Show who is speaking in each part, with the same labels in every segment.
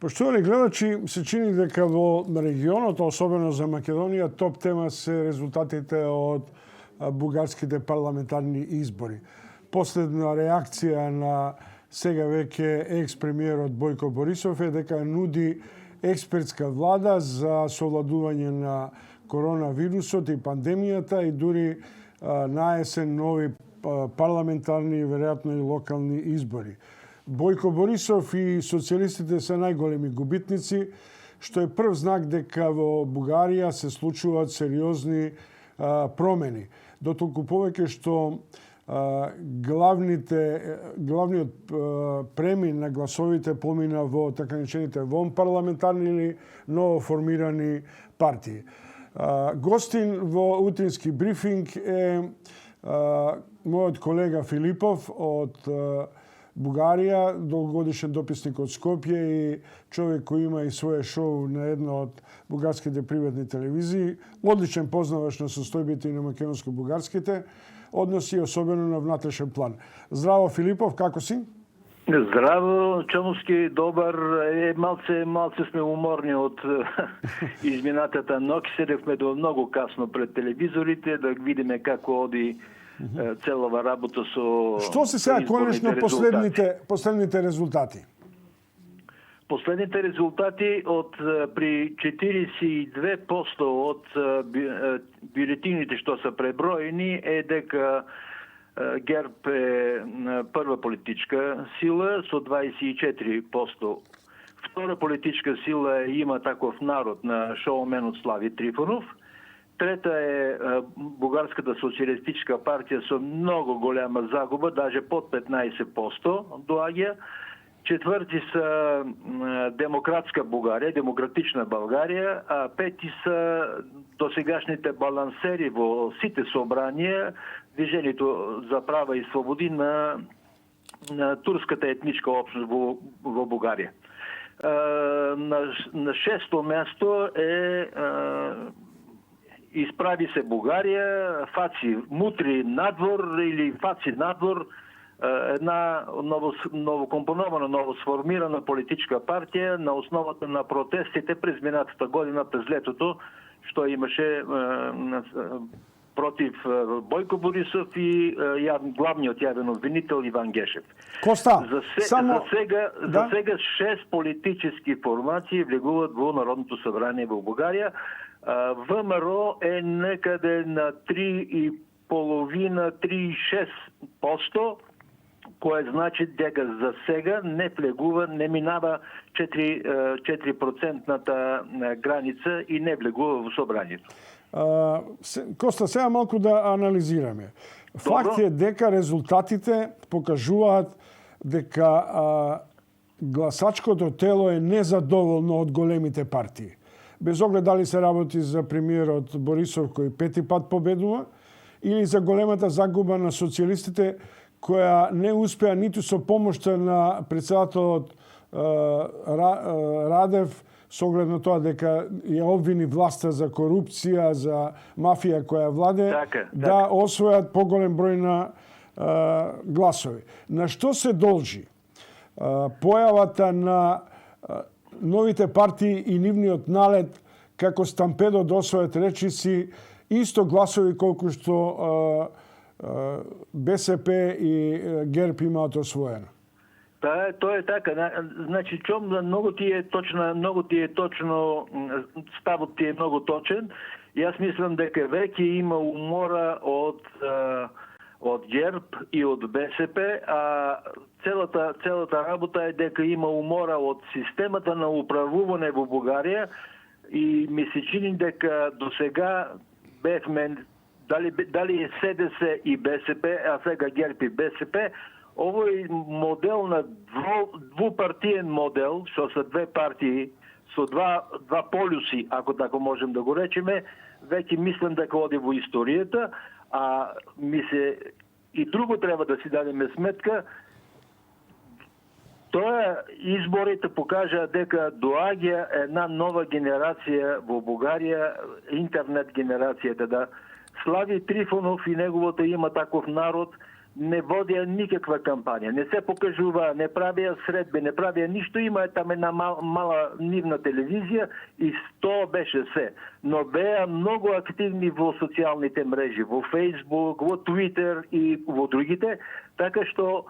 Speaker 1: Поштовани гледачи, се чини дека во регионот, особено за Македонија, топ тема се резултатите од бугарските парламентарни избори. Последна реакција на сега веќе екс-премиерот Бојко Борисов е дека нуди експертска влада за совладување на коронавирусот и пандемијата и дури на есен нови парламентарни и веројатно и локални избори. Бојко Борисов и социјалистите се најголеми губитници, што е прв знак дека во Бугарија се случуваат сериозни промени. Дотолку повеќе што главниот премин на гласовите помина во така наречените вонпарламентарни или новоформирани партии. Гостин во утрински брифинг е мојот колега Филипов од Бугарија, долгогодишен дописник од Скопје и човек кој има и свое шоу на една од бугарските приватни телевизии, одличен познавач на состојбите и на македонско-бугарските односи, особено на внатрешен план. Здраво, Филипов, како си?
Speaker 2: Здраво, Чомовски, добар. Малце сме уморни од изминатата ноќ. Седевме до многу касно пред телевизорите да видиме како оди целова работа со...
Speaker 1: Што се сега конечно последните резултати?
Speaker 2: Последните резултати од при 42% од бюлетините што се преброени е дека ГЕРБ е прва политичка сила со 24%. Втора политичка сила има таков народ на шоуменот Слави Трифонов. Трета е Бугарската социјалистичка партија со многу голема загуба, даже под 15% доаѓа. Четврти са Демократска Бугарија, Демократична Българија, а пети са досегашните балансери во сите собранија, Движењето за права и слободи на турската етничка општност во Бугарија. На шесто место е Изправи се Бугарија, Фаци мутри надвор или Фаци надвор, една новокомпонована, новосформирана политичка партија на основата на протестите през минатата година, през летото, што имаше против Бојко Борисов и главниот јавен обвинител Иван Гешев.
Speaker 1: Коста,
Speaker 2: за сега 6 политически формации влегуваат во Народното събрание во Бугарија. ВМРО е некаде на 3,5-3,6%, кое значи дека за сега не влегува, не минава 4% граница и не влегува во собранието.
Speaker 1: Коста, сега малку да анализираме. Факт е дека резултатите покажуваат дека гласачкото тело е незадоволно од големите партии. Без оглед дали се работи за премиерот Борисов кој пети пат победува или за големата загуба на социјалистите која не успеа ниту со помошта на председателот Радев со оглед на тоа дека ја обвини власта за корупција, за мафија која владе, да освојат поголем број на гласови. На што се должи појавата на новите партии и нивниот налет како стампедо да освојат речиси исто гласови колку што БСП и ГЕРБ имаат освоено?
Speaker 2: Тоа е така. Значи, многу ти е точно, ставот ти е многу точен. Јас мислам дека веќе има умора од ГЕРБ и од БСП, а целата работа е дека има умора од системата на управување во Бугарија и ми се чини дека до сега бевме дали е СДС и БСП, а сега ГЕРБ и БСП, овој модел на двупартиен модел, што се две партии со два полюси, ако така можем да го речеме, веќе мислам дека оди во историјата, а и друго треба да си дадеме сметка, тоа изборите покажаа дека доаѓа една нова генерација во Бугарија, интернет генерацијата, да Слави Трифонов и неговото има таков народ не водя никаква кампания. Не се покажува, не правя средби, не правя нищо. Има там една мала нивна телевизия и то беше все. Но беа много активни в социалните мрежи, в Фейсбук, в Твитър и в другите. Така що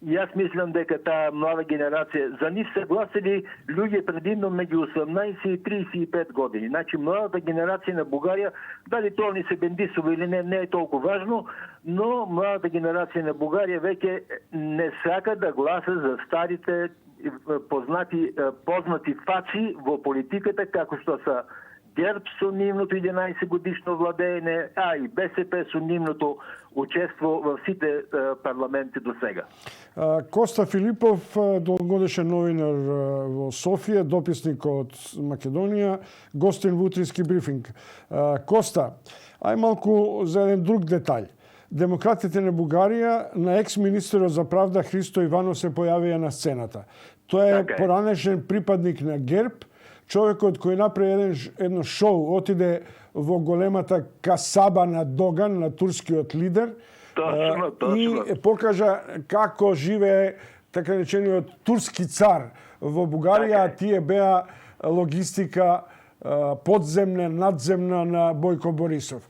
Speaker 2: и аз мислям дека тая млада генерация, за нив се гласили луѓе предимно меѓу 18 и 35 години. Значи младата генерация на Бугарија, дали тоа ни се бендисува или не е толкова важно, но младата генерация на Бугарија веќе не сака да гласа за старите познати фаци во политиката, како што са ГЕРБ со нивното 11 годишно владеење, а и БСП со нивното учество во сите парламенти до сега.
Speaker 1: Коста Филипов, долгогодишен новинар во Софија, дописник од Македонија, гостин во утрински брифинг. Коста, ај малку за еден друг детаљ. Демократите на Бугарија на екс-министерот за правда Христо Иванов се појавија на сцената. Тој е поранешен припадник на ГЕРБ, човекот кој направи едно шоу, отиде во големата касаба на Доган, на турскиот лидер, и покажа како живее така речениот турски цар во Бугарија, а тие беа логистика подземна, надземна на Бојко Борисов.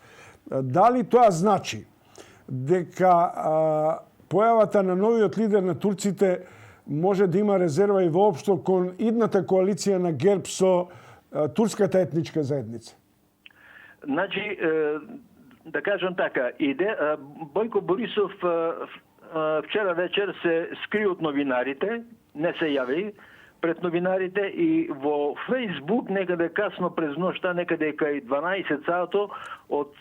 Speaker 1: Дали тоа значи дека појавата на новиот лидер на турците може да има резерва и воопшто кон идната коалиција на ГЕРБ со турската етничка заедница?
Speaker 2: Значи, да кажам така, Бојко Борисов вчера вечер се скри од новинарите, не се јави пред новинарите и во Фейсбук некаде касно през ношта, некаде кај 12 сато од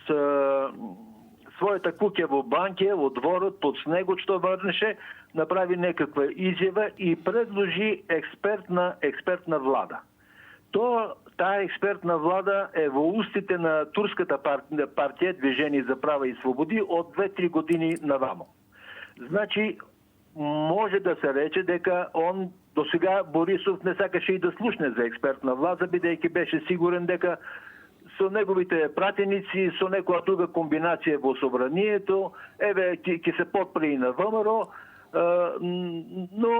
Speaker 2: својата куќа во Банке, во дворот, под снегот што врнеше, направи некаква изјава и предложи експертна влада. Таа експертна влада е во устите на турската партија Движение за права и свободи од 2-3 години навамо. Значи, може да се рече дека он до сега Борисов не сакаше и да слушне за експертна влада, бидејќи беше сигурен дека со неговите пратеници, со некоја друга комбинација во собранието, ќе се подпре и на ВМРО, но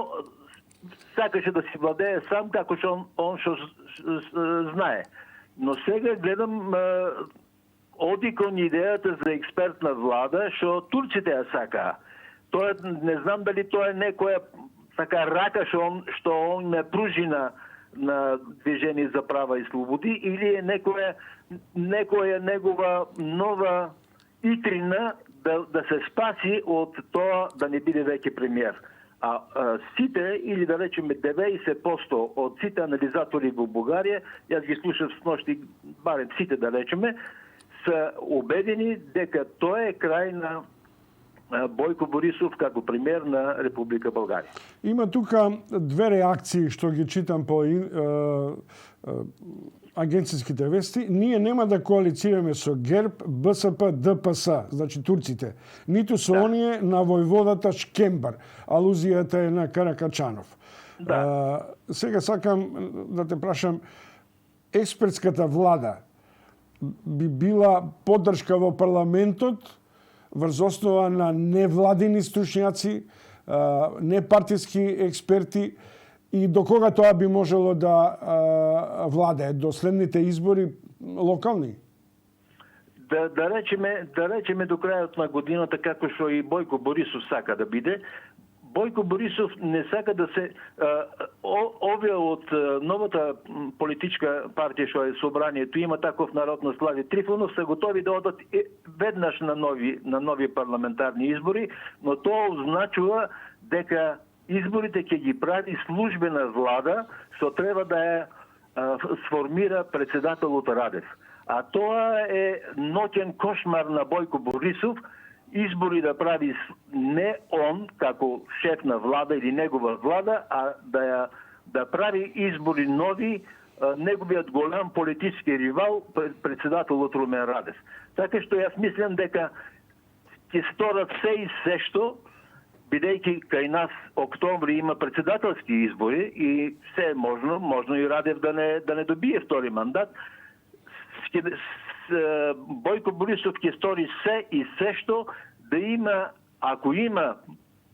Speaker 2: сакаше да си владее сам како што он што знае. Но сега гледам оди кон идејата за експертна влада, што турците ја сакаа. Тоа не знам дали тоа е некоја така рака што он не пружи на Движение за права и слободи, или е некоја негова нова итрина да се спаси од тоа да не биде веќе премиер. А сите, или да речеме 90% од сите анализатори во Бугарија, јас ги слушав сношти, барем сите да речеме, се убедени дека тоа е крај на Бојко Борисов како премиер на Република Българија.
Speaker 1: Има тука две реакции што ги читам по агенцијските вести. Ние нема да коалицираме со ГЕРБ, БСП, ДПС, значи турците, ниту со оние на војводата Шкембар. Алузијата е на Каракачанов. Сега сакам да те прашам, експертската влада би била поддршка во парламентот врз основа на невладини стручњаци, непартиски експерти, и до кога тоа би можело да владее? До следните избори локални?
Speaker 2: Да речеме до крајот на годината, како што и Бојко Борисов сака да биде. Бојко Борисов не сака да се... Овие од новата политичка партија што е собранието, има таков народ на Слави Трифонов, се готови да одат веднаш на нови парламентарни избори, но тоа означува дека изборите ќе ги прави службена влада, што треба да ја сформира председателот Радев. А тоа е ноќен кошмар на Бојко Борисов, избори да прави не он како шеф на влада или негова влада, а да прави избори нови неговиот голем политички ривал, председателот Румен Радев. Така што јас мислам дека ќе сторат се и се што, бидејќи кај нас октомври има председателски избори и се е можно и Радев да не добие втори мандат, Бојко Борисов ќе стори се и се што да има ако има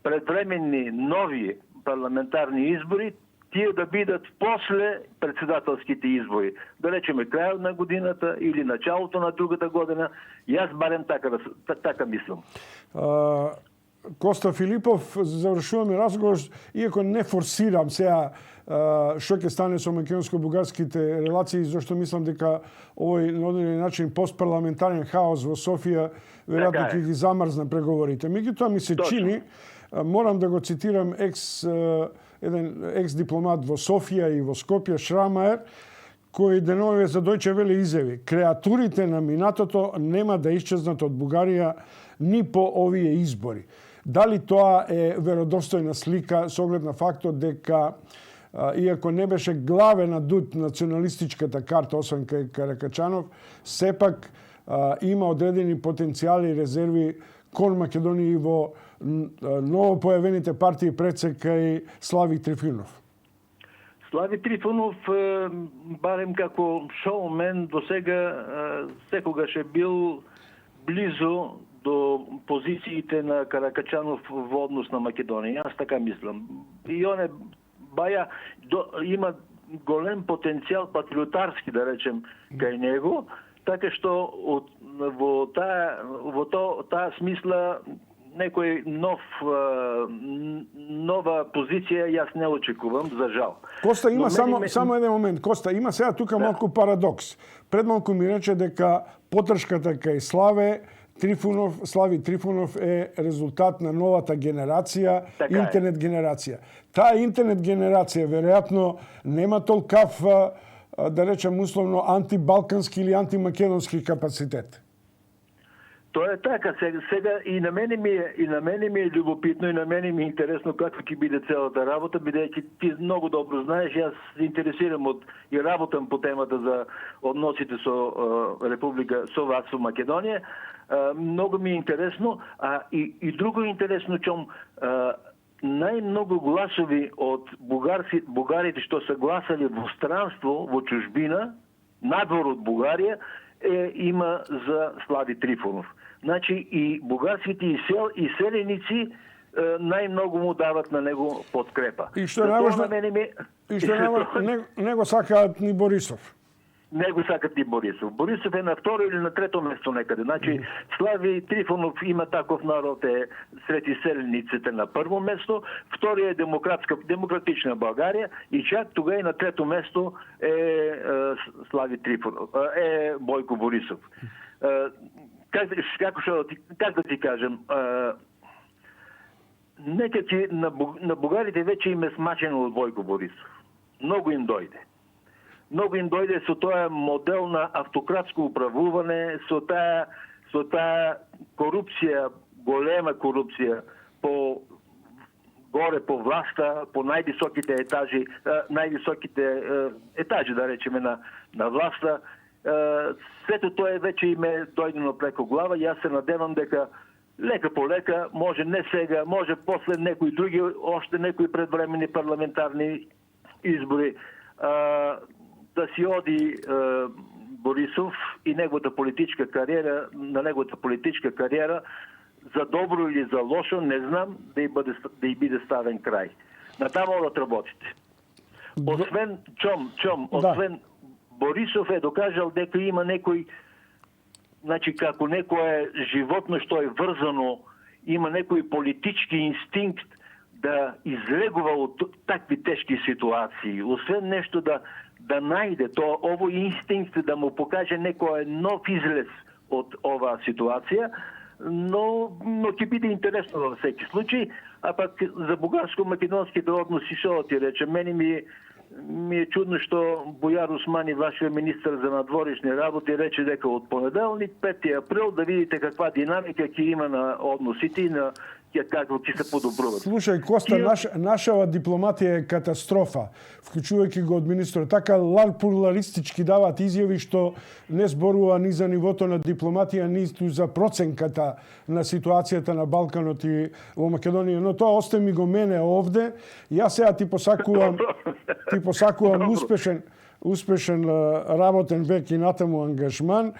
Speaker 2: предвременни нови парламентарни избори, тия да бидат после председателските избори. Да речеме края на годината или началото на другата година. И аз барем така мислам.
Speaker 1: Коста Филипов, завршуваме разговор, иако не форсирам сега што ќе стане со македонско-бугарските релации, зашто мислам дека овој на одреден начин постпарламентарен хаос во Софија веројатно ќе ги замрзне преговорите. Меѓутоа ми се чини, морам да го цитирам еден екс-дипломат во Софија и во Скопје, Шрамаер, кој денове за Дојче Веле изјави: креатурите на минатото нема да исчезнат од Бугарија ни по овие избори. Дали тоа е веродостојна слика со оглед на фактот дека иако не беше главен адут националистичката карта, освен кај Каракачанов, сепак има одредени потенцијали и резерви кон Македонија и во ново појавените партии пред кај Слави Трифунов.
Speaker 2: Слави Трифунов, барем како шоумен, до сега секогаш е бил близо до позициите на Каракачанов во однос на Македонија. Аз така мислам. И он е има голем потенцијал патриотарски, да речем, кај него, така што во таа смисла некој нова позиција јас не очекувам, за жал.
Speaker 1: Коста, има само еден момент. Коста, има сега тука малку парадокс. Пред малку ми рече дека потршката кај Слави Трифунов е резултат на новата генерација, интернет генерација. Таа интернет генерација веројатно нема толкав, да речем условно, антибалкански или антимакедонски капацитет.
Speaker 2: Тоа е така. Сега и на мене ми е любопитно и на мене ми е интересно како ќе биде целата работа, бидејќи ти многу добро знаеш, јас се интересирам и работам по темата за односите со Република, со вас, со Македонија. Многу ми е интересно, и друго интересно, чом најмногу гласови од бугарите што се гласали во странство, во чужбина, надвор од Бугарија, има за Слави Трифунов. Значи и бугарските иселеници најмногу му дават на него подкрепа.
Speaker 1: И што него сакаат ни Борисов.
Speaker 2: Него сакат и Борисов. Борисов е на второ или на трето место некаде. Значи Слави Трифунов има таков народ сред иселениците на прво место, втория е демократична Българија и чак тога и на трето место е Слави Трифунов, е Бойко Борисов. Как да ти кажем, некако на бугарите вече им е смачено од Бойко Борисов. Многу им дојде со тоа модел на автократско управување, со таа корупција, голема корупција по горе по власта, по највисоките етажи, да речеме, на власта. Сето тоа веќе им е дојдено преко глава. Јас се надевам дека лека по лека, може не сега, може после некои други, още некои предвремени парламентарни избори, да си оди Борисов и неговата политичка кариера, за добро или за лошо, не знам, да й биде ставен крај. Натаму одат работите. Освен освен Борисов е докажал дека има некој, значи како некое животно што е врзано, има некој политички инстинкт да излегува од такви тешки ситуации. Освен нешто да најде тоа, овој инстинкт да му покаже некој нов излез од оваа ситуација, но ќе биде интересно во секи случај. А пак за бугарско-македонските односи, што ти рече, мене ми е чудно што Бојар Османи, вашиот министар за надворешни работи, рече дека од понеделник, 5 април, да видите каква динамика ќе има на односите и на како ќе се подобруват.
Speaker 1: Слушај, Коста, нашава дипломатија е катастрофа, вклучувајќи го од министрот. Така плуралистички даваат изјави што не зборува ни за нивото на дипломатија, ниту за проценката на ситуацијата на Балканот и во Македонија. Но тоа остави го мене овде. Јас сега ти посакувам успешен работен век и натаму ангажман.